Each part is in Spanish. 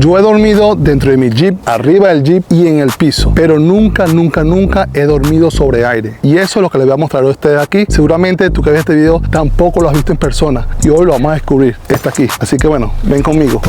Yo he dormido dentro de mi Jeep, arriba del Jeep y en el piso, pero nunca he dormido sobre aire. Y eso es lo que les voy a mostrar a ustedes aquí. Seguramente tú que ves este video tampoco lo has visto en persona y hoy lo vamos a descubrir. Está aquí. Así que bueno, ven conmigo.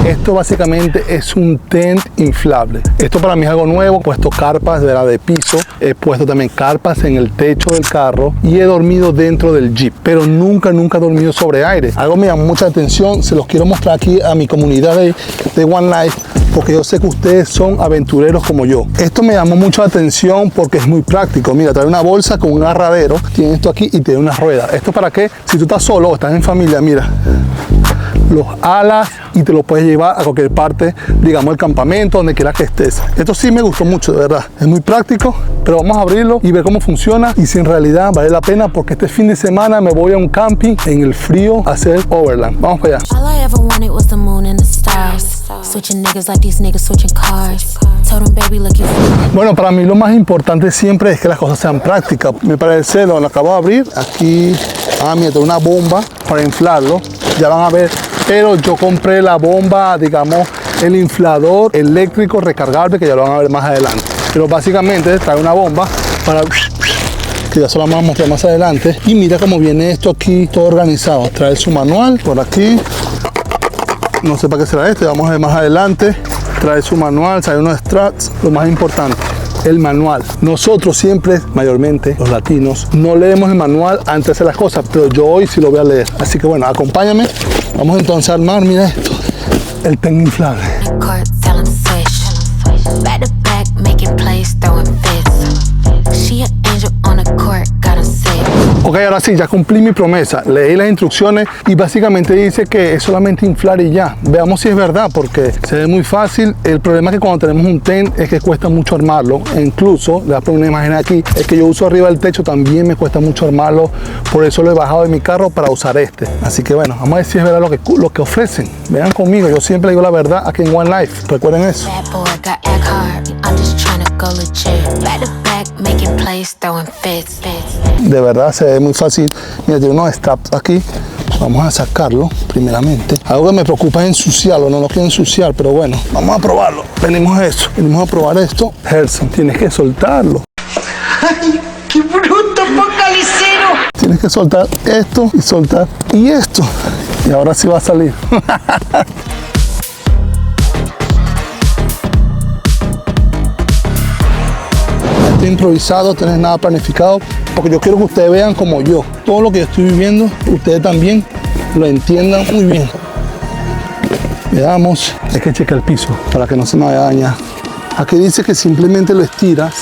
Esto básicamente es un tent inflable. Esto para mí es algo nuevo. He puesto carpas de piso, he puesto también carpas en el techo del carro y he dormido dentro del Jeep, pero nunca he dormido sobre aire. Algo me llama mucha atención, se los quiero mostrar aquí a mi comunidad de One Life, porque yo sé que ustedes son aventureros como yo. Esto me llamó mucho la atención porque es muy práctico. Mira, trae una bolsa con un agarradero, tiene esto aquí y tiene una rueda. ¿Esto para qué? Si tú estás solo o estás en familia, mira, los alas y te lo puedes llevar a cualquier parte, digamos el campamento, donde quiera que estés. Esto sí me gustó mucho, de verdad. Es muy práctico, pero vamos a abrirlo y ver cómo funciona y si en realidad vale la pena, porque este fin de semana me voy a un camping en el frío a hacer overland. Vamos para allá. Bueno, para mí lo más importante siempre es que las cosas sean prácticas. Me parece, lo acabo de abrir. Aquí, mira, tengo una bomba para inflarlo. Ya van a ver, pero yo compré la bomba, digamos, el inflador eléctrico recargable, que ya lo van a ver más adelante. Pero básicamente trae una bomba para que ya se la vamos a mostrar más adelante. Y mira cómo viene esto aquí todo organizado. Trae su manual por aquí. No sé para qué será este, vamos a ver más adelante. Trae su manual, trae unos straps. Lo más importante, el manual. Nosotros siempre, mayormente los latinos, no leemos el manual antes de hacer las cosas, pero yo hoy sí lo voy a leer. Así que bueno, acompáñame. Vamos entonces a armar, mira esto, el tent inflable. Ok, ahora sí, ya cumplí mi promesa, leí las instrucciones y básicamente dice que es solamente inflar y ya. Veamos si es verdad, porque se ve muy fácil. El problema es que cuando tenemos un tent es que cuesta mucho armarlo. E incluso, le voy a poner una imagen aquí, es que yo uso arriba del techo, también me cuesta mucho armarlo. Por eso lo he bajado de mi carro para usar este. Así que bueno, vamos a ver si es verdad lo que ofrecen. Vean conmigo, yo siempre digo la verdad aquí en One Life. Recuerden eso. De verdad se ve muy fácil. Mira, tiene unos straps aquí. Vamos a sacarlo primeramente. Algo que me preocupa es ensuciarlo. No lo quiero ensuciar, pero bueno, vamos a probarlo. Venimos a probar esto. Gerson, tienes que soltarlo. ¡Ay, qué bruto, focalicero! Tienes que soltar esto y soltar y esto. Y ahora sí va a salir. Improvisado, tenés nada planificado, porque yo quiero que ustedes vean como yo, todo lo que yo estoy viviendo, ustedes también lo entiendan muy bien. Veamos, hay que checar el piso para que no se me vaya a dañar. Aquí dice que simplemente lo estiras,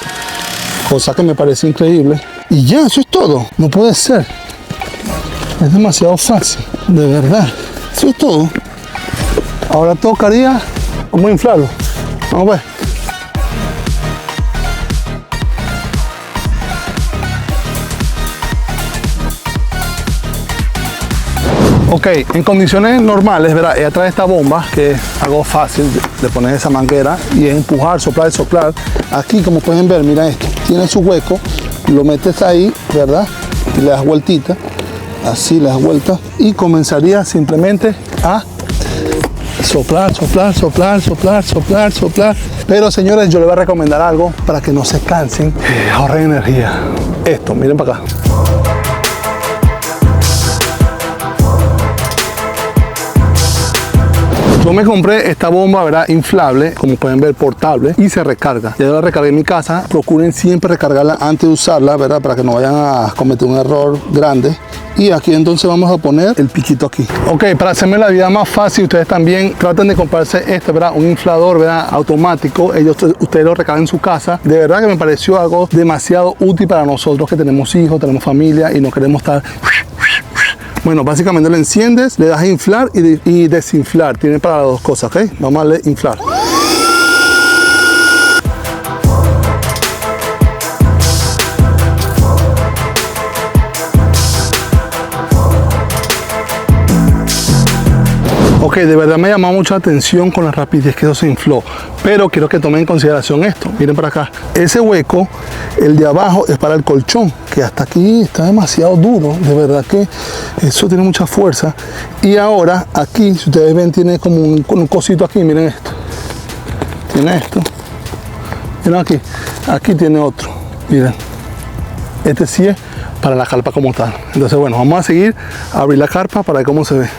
cosa que me parece increíble, y ya, eso es todo. No puede ser, es demasiado fácil, de verdad. Eso es todo. Ahora tocaría, vamos a inflarlo, vamos a ver. Ok, en condiciones normales, ¿verdad? Ella trae esta bomba, que es algo fácil de poner esa manguera y es empujar, soplar, soplar. Aquí, como pueden ver, mira esto, tiene su hueco, lo metes ahí, ¿verdad? Y le das vueltita, así le das vuelta y comenzaría simplemente a soplar, soplar, soplar, soplar, soplar, soplar. Pero señores, yo les voy a recomendar algo para que no se cansen, ahorren energía. Esto, miren para acá. Yo me compré esta bomba, ¿verdad? Inflable, como pueden ver, portable, y se recarga. Ya la recargué en mi casa. Procuren siempre recargarla antes de usarla, ¿verdad? Para que no vayan a cometer un error grande. Y aquí entonces vamos a poner el piquito aquí. Ok, para hacerme la vida más fácil, ustedes también traten de comprarse este, ¿verdad? Un inflador, ¿verdad? Automático. Ustedes lo recargan en su casa. De verdad que me pareció algo demasiado útil para nosotros que tenemos hijos, tenemos familia y no queremos estar... Bueno, básicamente lo enciendes, le das a inflar y desinflar. Tiene para las dos cosas, ¿ok? Vamos a darle inflar. Ok, de verdad me llamó mucho la atención con la rapidez que eso se infló, pero quiero que tomen en consideración esto. Miren para acá, ese hueco, el de abajo, es para el colchón, que hasta aquí está demasiado duro, de verdad que eso tiene mucha fuerza. Y ahora aquí, si ustedes ven, tiene como un cosito aquí, miren esto, tiene esto, miren aquí tiene otro, miren, este sí es para la carpa como tal. Entonces bueno, vamos a seguir a abrir la carpa para ver cómo se ve.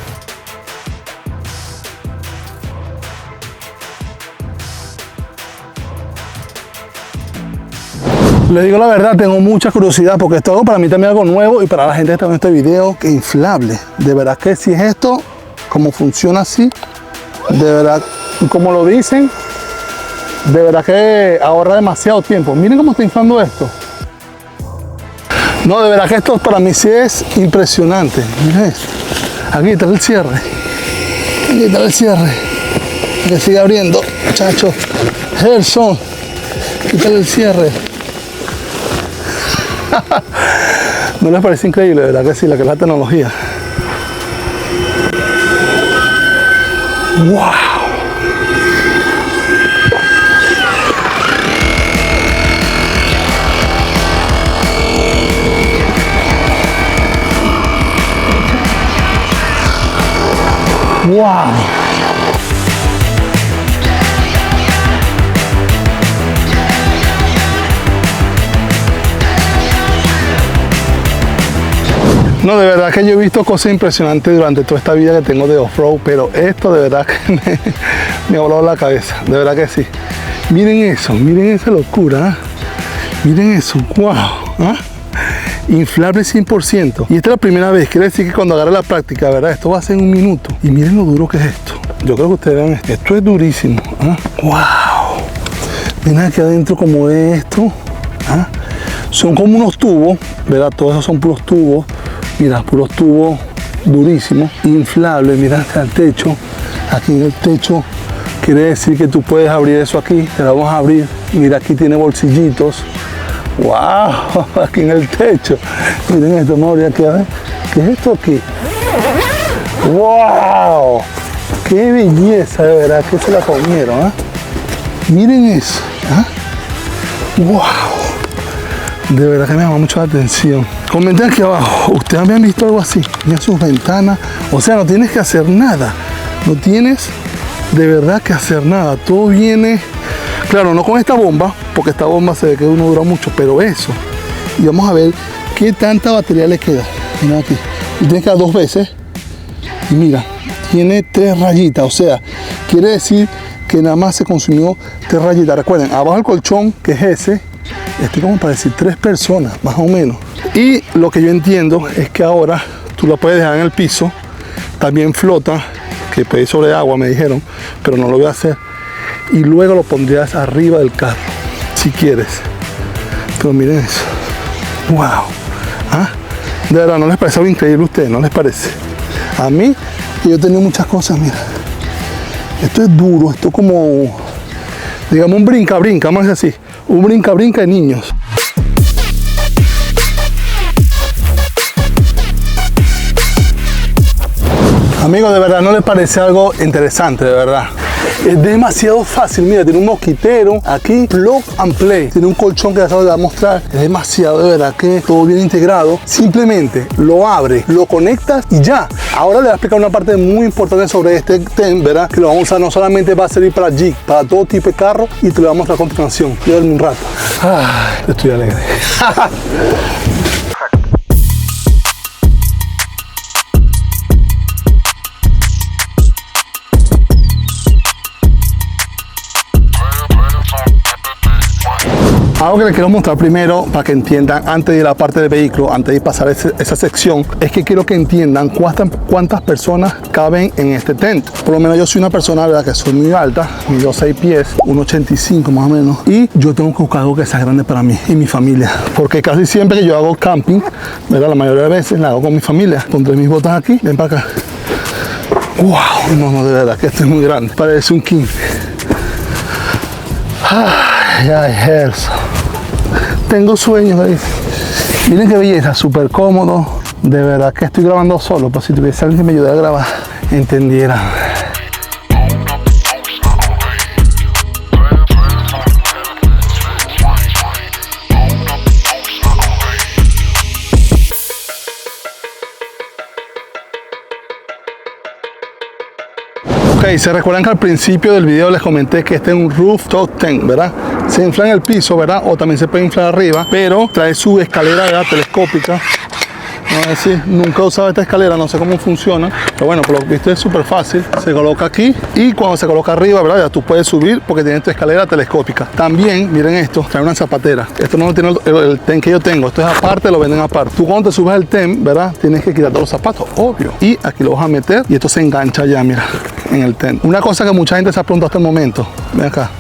Les digo la verdad, tengo mucha curiosidad porque esto es para mí también algo nuevo y para la gente que está viendo este video, que inflable. De verdad que si es esto, como funciona así, de verdad, como lo dicen, de verdad que ahorra demasiado tiempo. Miren cómo está inflando esto. No, de verdad que esto para mí sí es impresionante. Miren esto. Aquí está el cierre. Aquí está el cierre. Que sigue abriendo, muchachos. Gerson. Aquí está el cierre. ¿No les parece increíble? De verdad que sí, la que es la tecnología. ¡Wow! ¡Wow! No, de verdad que yo he visto cosas impresionantes durante toda esta vida que tengo de off-road, pero esto de verdad que me ha volado la cabeza, de verdad que sí. Miren eso, miren esa locura, ¿eh? Miren eso, wow, ¿eh? Inflable 100%. Y esta es la primera vez, quiere decir que cuando agarre la práctica, ¿verdad? Esto va a ser en un minuto. Y miren lo duro que es esto. Yo creo que ustedes vean esto. Esto es durísimo, ¿eh? Wow. Miren aquí adentro como es esto, ¿eh? Son como unos tubos, ¿verdad? Todos esos son puros tubos. Mira, puros tubos durísimos, inflables. Mira hasta el techo. Aquí en el techo quiere decir que tú puedes abrir eso aquí. Te lo vamos a abrir. Mira, aquí tiene bolsillitos. ¡Wow! Aquí en el techo. Miren esto, vamos a abrir aquí a ver. ¿Qué es esto aquí? ¡Wow! ¡Qué belleza! De verdad que se la comieron, ¿eh? Miren eso. ¿Eh? ¡Wow! De verdad que me llama mucho la atención. Comenten aquí abajo, ¿ustedes habían visto algo así? Miren sus ventanas. O sea, no tienes que hacer nada. No tienes de verdad que hacer nada. Todo viene, claro, no con esta bomba, porque esta bomba se ve que no dura mucho, pero eso. Y vamos a ver qué tanta batería le queda. Mira aquí. Y tiene que dar 2 veces. Y mira, tiene 3 rayitas. O sea, quiere decir que nada más se consumió 3 rayitas. Recuerden, abajo el colchón, que es ese, estoy como para decir 3 personas, más o menos. Y lo que yo entiendo es que ahora tú lo puedes dejar en el piso, también flota, que puede ir sobre agua, me dijeron, pero no lo voy a hacer. Y luego lo pondrías arriba del carro, si quieres. Pero miren eso. ¡Wow! ¿Ah? De verdad, ¿no les parece algo increíble a ustedes? ¿No les parece? A mí, que yo he tenido muchas cosas, mira. Esto es duro, esto como, digamos, un brinca-brinca, vamos a decir así. Un brinca-brinca de niños. Amigos, de verdad, ¿no les parece algo interesante? De verdad. Es demasiado fácil. Mira, tiene un mosquitero aquí, plug and play. Tiene un colchón que ya se lo voy a mostrar. Es demasiado, de verdad, que todo bien integrado. Simplemente lo abres, lo conectas y ya. Ahora les voy a explicar una parte muy importante sobre este tent, ¿verdad? Que lo vamos a usar, no solamente va a servir para Jeep, para todo tipo de carro, y te lo voy a mostrar a continuación. Quédame un rato. Estoy alegre. Algo que les quiero mostrar primero para que entiendan antes de ir a la parte del vehículo, antes de pasar esa sección, es que quiero que entiendan cuántas personas caben en este tent. Por lo menos yo soy una persona, ¿verdad?, que soy muy alta, mido 6 pies, 1,85 más o menos, y yo tengo que buscar algo que sea grande para mí y mi familia, porque casi siempre que yo hago camping, ¿verdad?, la mayoría de veces la hago con mi familia. Pondré mis botas aquí, ven para acá. ¡Wow! No, de verdad que esto es muy grande, parece un king. Ay, Gerson. Tengo sueños ahí. Miren qué belleza, súper cómodo. De verdad que estoy grabando solo, pues si tuviese alguien que me ayudara a grabar, entendieran. Ok, se recuerdan que al principio del video les comenté que este es un rooftop tent, ¿verdad? Se infla en el piso, ¿verdad? O también se puede inflar arriba, pero trae su escalera, ¿verdad?, telescópica. No sé si nunca he usado esta escalera, no sé cómo funciona, pero bueno, por lo que viste es súper fácil. Se coloca aquí y cuando se coloca arriba, ¿verdad?, ya tú puedes subir porque tiene esta escalera telescópica. También, miren esto, trae una zapatera. Esto no lo tiene el tent que yo tengo, esto es aparte, lo venden aparte. Tú cuando te subes al tent, ¿verdad?, tienes que quitarte los zapatos, obvio. Y aquí lo vas a meter y esto se engancha ya, mira, en el tent. Una cosa que mucha gente se ha preguntado hasta el momento, ven acá.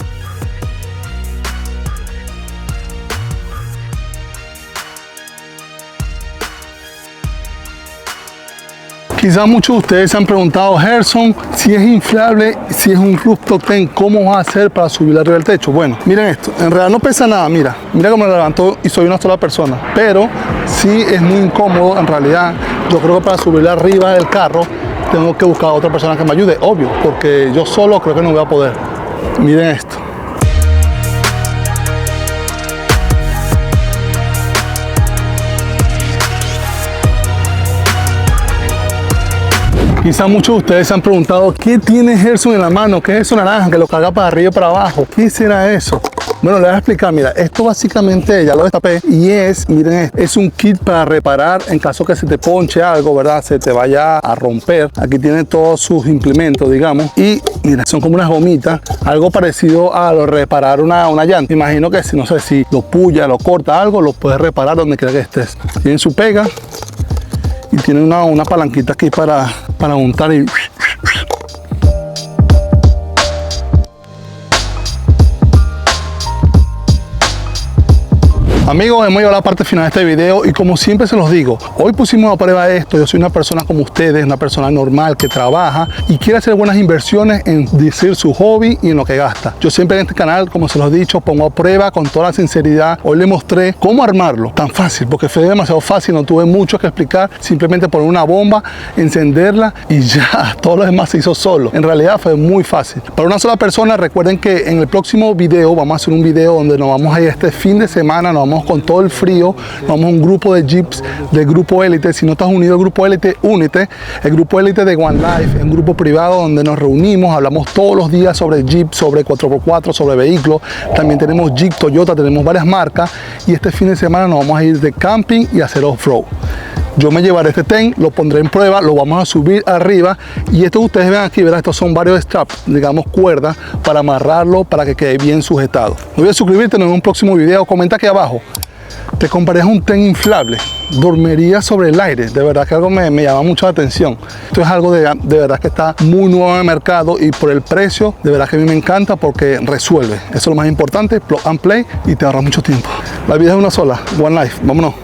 Quizás muchos de ustedes se han preguntado, Gerson, si es inflable, si es un rooftop tent, ¿cómo vas a hacer para subir arriba del techo? Bueno, miren esto, en realidad no pesa nada, mira cómo me levantó y soy una sola persona, pero sí es muy incómodo en realidad. Yo creo que para subir arriba del carro tengo que buscar a otra persona que me ayude, obvio, porque yo solo creo que no voy a poder. Miren esto. Quizás muchos de ustedes se han preguntado, ¿qué tiene Gerson en la mano? ¿Qué es eso naranja que lo carga para arriba y para abajo? ¿Qué será eso? Bueno, les voy a explicar. Mira, esto básicamente ya lo destapé y miren, es un kit para reparar en caso que se te ponche algo, ¿verdad? Se te vaya a romper. Aquí tiene todos sus implementos, digamos. Y mira, son como unas gomitas, algo parecido a lo reparar una llanta. Imagino que si, no sé, si lo puya, lo corta algo, lo puedes reparar donde quiera que estés. Tienen su pega y tiene una palanquita aquí para untar y... Amigos, hemos llegado a la parte final de este video y como siempre se los digo, hoy pusimos a prueba esto. Yo soy una persona como ustedes, una persona normal que trabaja y quiere hacer buenas inversiones en decir su hobby y en lo que gasta. Yo siempre en este canal, como se los he dicho, pongo a prueba con toda la sinceridad. Hoy les mostré cómo armarlo, tan fácil, porque fue demasiado fácil, no tuve mucho que explicar, simplemente poner una bomba, encenderla y ya, todo lo demás se hizo solo. En realidad fue muy fácil. Para una sola persona, recuerden que en el próximo video vamos a hacer un video donde nos vamos a ir este fin de semana, nos vamos con todo el frío, vamos a un grupo de jeeps del grupo élite. Si no estás unido al grupo élite, únete. El grupo élite de One Life es un grupo privado donde nos reunimos, hablamos todos los días sobre jeep, sobre 4x4, sobre vehículos. También tenemos jeep, Toyota, tenemos varias marcas y este fin de semana nos vamos a ir de camping y a hacer off-road. Yo me llevaré este tent, lo pondré en prueba, lo vamos a subir arriba y esto que ustedes ven aquí, ¿verdad? Estos son varios straps, digamos cuerdas, para amarrarlo para que quede bien sujetado. No olvides suscribirte, nos vemos en un próximo video. Comenta aquí abajo, ¿te comprarías un tent inflable? ¿Dormirías sobre el aire? De verdad que algo me llama mucho la atención. Esto es algo de verdad que está muy nuevo en el mercado y por el precio, de verdad que a mí me encanta porque resuelve. Eso es lo más importante, plug and play y te ahorra mucho tiempo. La vida es una sola, One Life, vámonos.